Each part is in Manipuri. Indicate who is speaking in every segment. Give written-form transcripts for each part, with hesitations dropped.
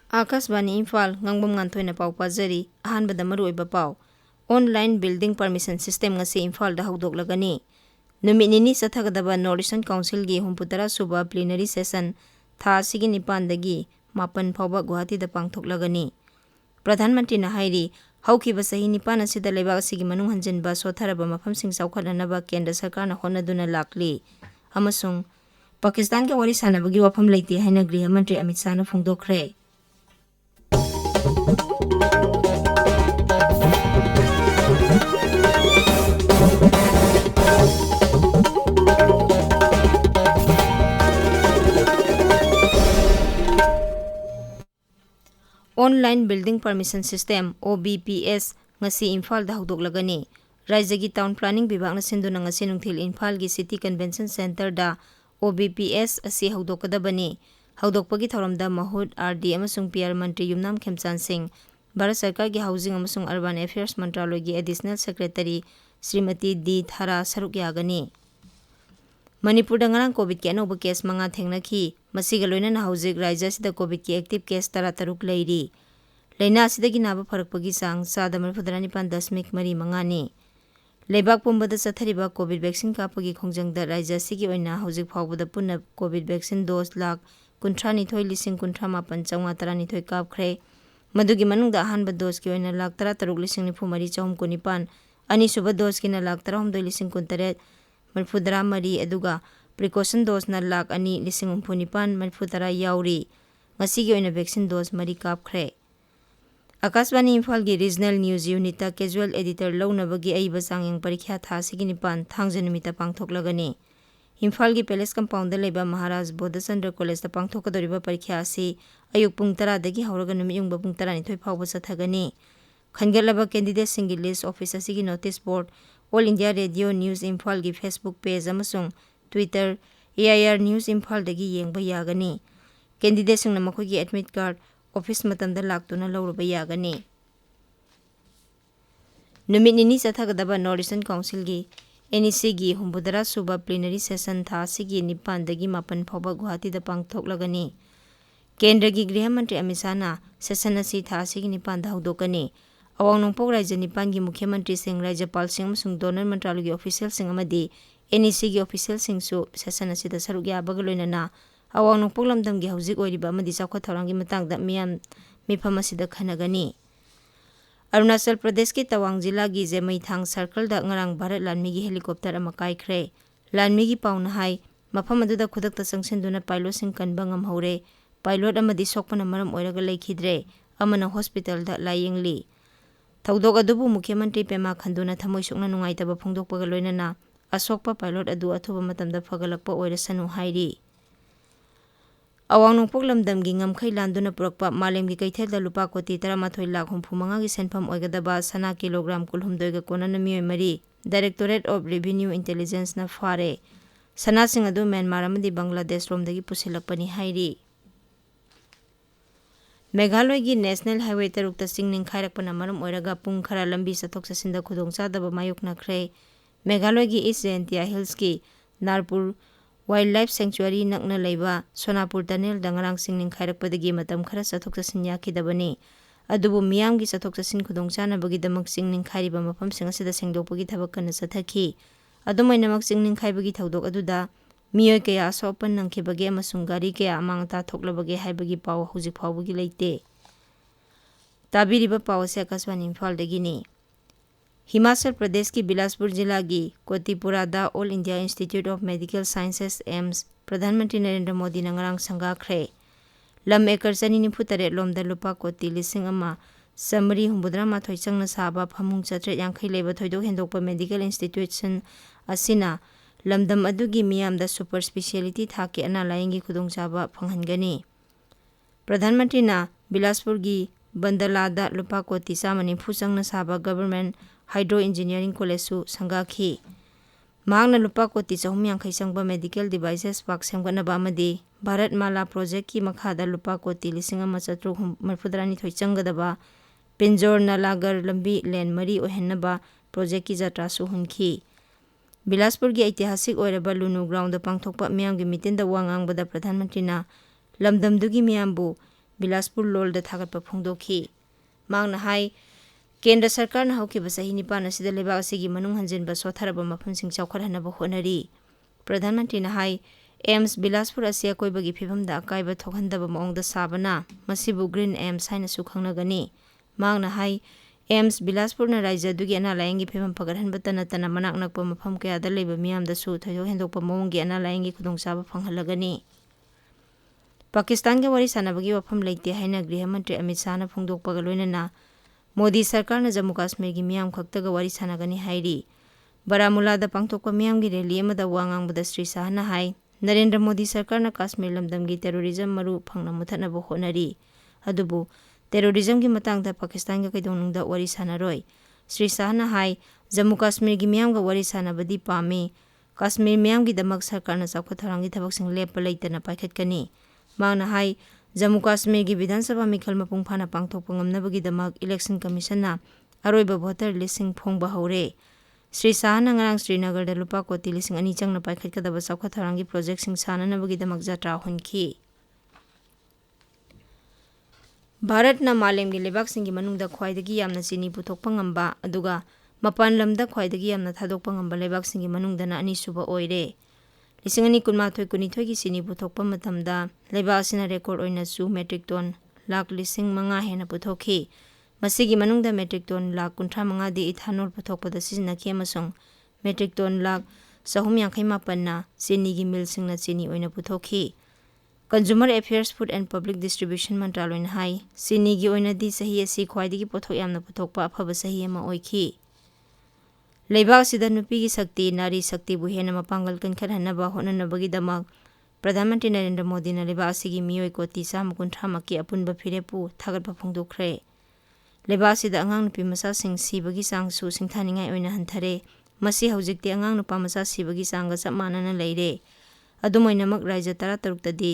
Speaker 1: Akasbani Imphal Ngangbam Nganthoi na pau pajari ahanbada maruoiba pau online building permission system ngasi Imphal da hawdoklagani numit nini sathagadaba Northeastern Council gi humputara suba plenary session tha sigi nipandagi mapan phawba Guwahati da pangthoklagani Pradhan Mantri na hairi haukiba sahi nipan asida leibak sigi manung hanjinba sotharaba mafamsing saukhatnanaba Kendra Sarkarna honaduna lakli amasung Pakistan ke wari sanabagi wafam leite haina Griha Mantri Amit Shah na phongdokhre Online Building Permission System OBPS ngasi Imphal da hawdoklagani Raijagi Town Planning Bibhag na sinduna ngasi nungthil Imphal gi City Convention Center da OBPS asi hawdokadabani hawdokpagi thoramda Mahud RD amasung PR Mantri Yumnam Khemchan Singh Bharat Sarkar gi Housing amasung Urban Affairs Mantraloy gi Additional Secretary Srimati D Thara saruk yagani Manipur da ngarang COVID ki anoba case manga thengnaki masiga loinana hauzik raija sida COVID ki active case tara taruk leiri leina sidagi naba pharakpagi sang sada marfudarani pan dasmik mari mangani leibak pumbada sathariba COVID vaccine kapagi khongjangda raija sigi oina hauzik phawbada punna COVID vaccine dose lakh kunthranithoi kapkhre madugi manungda ahanba dose ki oina lakh 13,94,919 ani suba dose ki na lakh 13,19 Marfudara mari aduga precaution dose na lakh ani 19,19 marfudara yauri ngasigi oina vaccine dose mari kapkhre Akasbani Imphal gi Regional News Unit ta casual editor lawnabagi aiba sangeng parikha tha sigi nipan thangja numita pangthoklagani Imphal gi Palace Compound da leba Maharaj Bodhachandra College ta pangthokadoriba parikha asi ayuk pung 10 dagi hawraga numit yungba pung 12 phawba sathagani khangalaba candidate singi list office asigi notice board All India Radio News Imphal gi Facebook page amasung Twitter AIR News Imphal dagi yengba yagani candidate singna makogi admit card office matamda laktuna lawraba yagani numit nini sathagadaba Northeastern Council gi NEC gi humbudara suba plenary session tha sigi nipan dagi mapan phawba Guwahati da pangthoklagani Kendra gi Griha Mantri Amit Shah na session asi tha sigi nipan da hawdokani Awang Nongpok Raja Nipan gi Mukhya Mantri Singh Rajapal Singh amasung Donor Mantralo gi official sing amadi NEC gi official sing su session asida saruk yabaga loinana Awang Nongpok lamdam gi hauzik oiriba amadi chawkhat thawrang gi matangda miyam mifam asida khanagani Arunachal Pradesh ki Tawang Jilla gi Jemaithang Circle da ngarang Bharat Lanmi gi helicopter ama kaikhre Lanmi gi pauna hai mafam aduda khudakta changsinduna pilot sing kanba ngamhore pilot amadi sokpana maram oiraga leikhidre amana hospital da layengli Tawdok adubu Mukhya Mantri Pema Khanduna thamoi sukna nungaitaba phongdokpaga loinana asokpa pilot adu athuba matamda phagalakpa oirasanu hairi Awang Nongpok lamdam gi ngamkhai landuna purakpa malem gi kaithelda lupa koti 13,35,000 gi senpham oigadaba sana kilogram kulhumdoi ga konana mioi mari Directorate of Revenue Intelligence na fare sana sing adu Myanmar amadi Bangladesh romdagi pusilakpani hairi Meghalaya gi National Highway tarukta singning khairakpana maram oiraga pung khara lambi sathok sasinda khudongchadaba mayoknakhre Meghalaya gi East Jaintia Hills ki Narpur Wildlife Sanctuary nakna leiba Sonapur Tunnel dangarang singning khairakpadagi matam khara sathok sasin yakidabani adubu miyam gi sathok sasin khudongchanabagi damak singning khairiba mafam sing asida sengdokpagi thabak kana sathaki adumainamak singning khaibagi thaudok aduda Miyoi kaya asopan nangkhibagi amasung gari kaya amangta thoklabagi haibagi paw hujik phawbagi leite tabiriba paw se Akasbani Imphal dagini Himachal Pradesh ki Bilaspur Jilla gi Kotipura da All India Institute of Medical Sciences AIMS Pradhan Mantri Narendra Modi na ngarang sanggakhre lam ekar chani nifutare lomda lupa koti lising ama samri humbudra mathoi changna saba phamung chatre yangkhai leba thoidok hendokpa medical institution asina lamdam adugi miyamda super speciality thaki ana layengi khudongchaba phanghangani Pradhan Mantri na Bilaspur gi Bandalada lupa koti samani phusangna saba government hydro engineering college su sangakhi Mahakna lupa koti 350 sangba medical devices pak semganaba amadi Bharat Mala project ki makhada lupa koti 1,432 changadaba Pinjor Nalagar lambi len mari ohennaba project ki jatra su hunki Bilaspur gi ऐतिहासिक ओइरबा लुनु ग्राउंड दा पांगथोकपा मियाम gi mitin da wangang bada Pradhan Mantri na lamdam dugi miyam bu Bilaspur लोलदा थागतपा फोंदोखी मांगना हाई केंद्र सरकार ना हौकिबा सही निपान असिदा लेबाक असिगी मनुंग हंजिनबा सोथरबा मफमसिंग चौखटहनबा होनरी प्रधानमंत्री ना हाई एम्स बिलासपुर असी अकोइबगी फिबमदा अकाइबा थोकहनदबा मओंगदा साबना मसिबु ग्रीन एम्स हाइनसु खंगनगनी मांगना हाई एम्स बिलासपुर ना राज्य दुगी अना लायंगी फिबम फगरहनबता नतना मनाक नकपा मफम कयादा लेबा मियामदसु थयोक हेंदोकपा मओंगी अना लायंगी खुदोंचाबा फंगहलगनी पाकिस्तान के वारी सानबगी वफम लेते हाइना गृह मंत्री अमित शाह ना फोंदोकपगा लोइनना मोदी सरकार ने जम्मू कश्मीर की मियाम खक्तगा वारी सानगनी हाइरी बारामुलादा पांगथोकपा मियाम की रैली अमदा वांगांगबदा श्री शाह ना हाई नरेंद्र मोदी सरकार ना कश्मीर लमदम की टेररिज्म मरु फंगना मुथनबा होनरी अदुबु टेररिज्म की मतंगदा पाकिस्तान का कैदोंनुंगदा वारी सानरोय श्री शाह ना हाई जम्मू कश्मीर की मियाम का वारी सानबदी पामे कश्मीर मियाम की दमक सरकार ना चौखथरांगी थबकसिंग लेप लेतना पाइखतकनी मांगना हाई जम्मू कश्मीर की विधानसभा मिखल मपुंग फाना पांगथोकपा ngamnabagidamag इलेक्शन कमीशन ना अरोइबा भोटर लिस्टिंग फोंगबा हौरे श्री शाह ना ngarang श्रीनगर लुपा कोटी लिस्टिंग अनि चंगना पाइखतकदबा चौखथरांगी प्रोजेक्ट सिंग साननबगीदमग जात्रा होनखी भारत ना मालेम की लेबाक सिंगी मनुंगदा ख्वाइदगी यामना चीनी पुथोकपा ngamba अदुगा मपान लमदा ख्वाइदगी यामना थादोकपा ngamba लेबाक सिंगी मनुंगदना अनिसुबा ओइरे लिसिंग अनि कुनमाथोय कुनिथोय की चीनी पुथोकपा मतमदा लेबाक सिना रेकॉर्ड ओइना सु मेट्रिक टन लाख लिसिंग मंगा हेना पुथोखी मसिगी मनुंगदा मेट्रिक टन लाख 35 दी इथानोल पुथोकपदा सिजनाखी अमसुंग मेट्रिक टन लाख 358 ना चीनी की मिल सिंगना चीनी ओइना पुथोखी consumer affairs food and public distribution मंत्रालय ने हाई चीनी की ओइना दी सही असि ख्वाइदगी पोथोक यामना पुथोकपा अफबा सही अमा ओइखी लेबाक सिदा नुपी की शक्ति नारी शक्ति बुहेना मपांगल कनखरहनबा होननबगीदमग प्रधानमंत्री नरेंद्र मोदी ने लेबाक सिगी मियोय कोटी 130 की अपुनबा फिरेपु थागतपा फोंदोखरे लेबाक सिदा अंगांग नुपी मसा सिंग सिबगी सांगसु सिंथानिंगाय ओइना हंथरे मसी हौजिकती अंगांग नुपा मसा सिबगी सांगा सब मानना लेरे अदुमोइनमक राज्य 13 तदी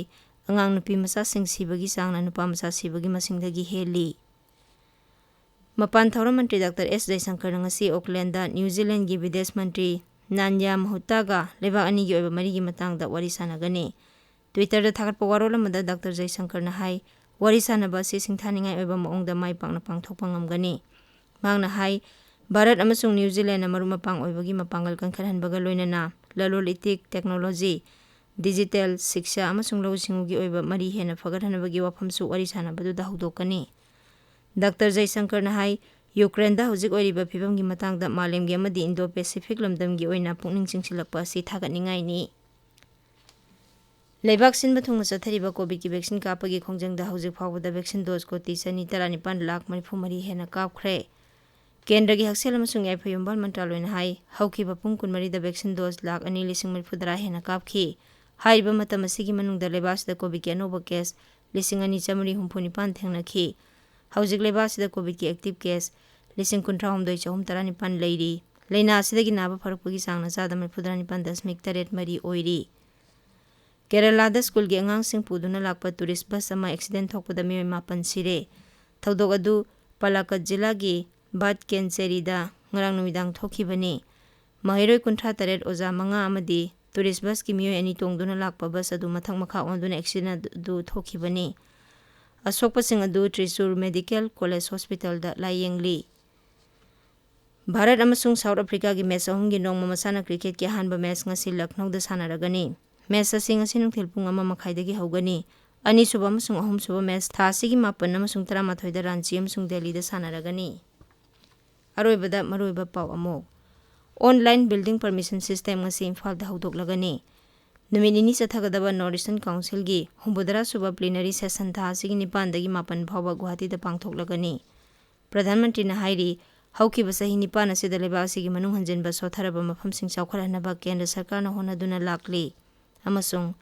Speaker 1: अंगांग नुपी मसा सिंग सिबगी सांगना नुपा मसा सिबगी मसिंगदगी हेली मपान थौर मंत्री doctor S Jaishankar ngasi Oakland New Zealand की विदेश मंत्री नान्या महुतागा लेबाक अनि की ओइबा मरी की मतंगदा वारी सानगनी ट्विटर दा थागतपा वारोल अमदा डॉक्टर जयशंकर ना हाई वारी सानबा सि सिंथानिंगाय ओइबा मओंगदा माइ पांगना पांगथोकपा ngamgani मांगना हाई भारत अमसुंग न्यूजीलैंड मरु मपांग ओइबगी मपांगल कनखरहनबगा लोइनना ललोल इतिक टेक्नोलॉजी डिजिटल शिक्षा अमसुंग लौसिंगुगी ओइबा मरी हेना फगरहनबगी वाफमसु वारी सानबदुदा हौदोकनी डॉक्टर जयशंकर ना हाई यूक्रेन दा हौजिक ओइरिबा फिबम की मतंगदा मालेम गे अमदी इंडो पैसिफिक लमदम की ओइना पुकनिंग चिंगसिलकपा असि थागतनिंगाइनी लेबाक सिनबा थुंगना चथरिबा कोविड की वैक्सीन कापगी खोंजंगदा हौजिक फावबदा वैक्सीन डोज कोटी 219 लाख 34 हेना कापख्रे केंद्र की हक्सेल अमसुंग याइफयुंबाल मंत्रालय ने हाई हौकिबा पुंग 12 दा वैक्सीन डोज लाख 2,34 हेना कापखी हाइबा मतम असिगी मनुंगदा लेबासदा कोविड की अनोबा केस 2,969 थेंगनाखी हौजिक लेबासदा कोविड की एक्टिव केस 19,919 लेरी लेना असिदगी नाबा फरकपगी सांगना 4,19.8 मरी ओइरी केरला दा स्कूल के अंगांग पुदुना लाकपा टूरिस्ट बस अमा एक्सीडेंट थोकपदा मियोय 9 सिरे थौदोक अदु पलाकत जिला की बाट केंचेरीदा ngarang numidang thokibani mahiroi 53 oja manga amadi tourist bus की मियोय अनि तोंगदुना लाकपा बस अदु मथक मखा ओंदुना एक्सीडेंट दु थोखिबनी असोकपसिंग अदु त्रिशूर मेडिकल कॉलेज हॉस्पिटल दा लायेंगली भारत अमसुंग साउथ अफ्रीका की मैच अहुंगी नोंगमा मसाना क्रिकेट की अहानबा मैच ngasi लखनऊ दा सानारगनी मैच असि ngasi नुंथेल पुंग अमा मखाइदगी हौगनी अनि सुबा अमसुंग अहुम सुबा मैच थासिगी 9 अमसुंग 13 दा रांची अमसुंग दिल्ली दा सानारगनी अरोइबदा मरोइबा पाव अमो online building permission system ngasi Imphal दा हौदोकलगनी नुमित 9 चथगदबा नॉर्थ ईस्टर्न काउंसिल की 9 सुबा प्लीनरी सेशन थासिगी 9 दगी 9 फावबा गुवाहाटी दा पांगथोकलगनी प्रधानमंत्री ना हाइरी हौकिबा सही 9 असिदा लेबासिगी मनुंग हंजनबा सोथरबा मफमसिंग चौखरहनबा केंद्र सरकार ना होनादुना लाकली अमसुंग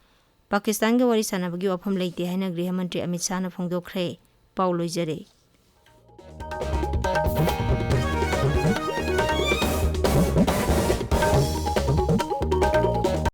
Speaker 1: पाकिस्तान के वारी सानबगी वाफम लेते हाइना गृह मंत्री अमित शाह ना फोंदोखरे पाउ लोइजरे।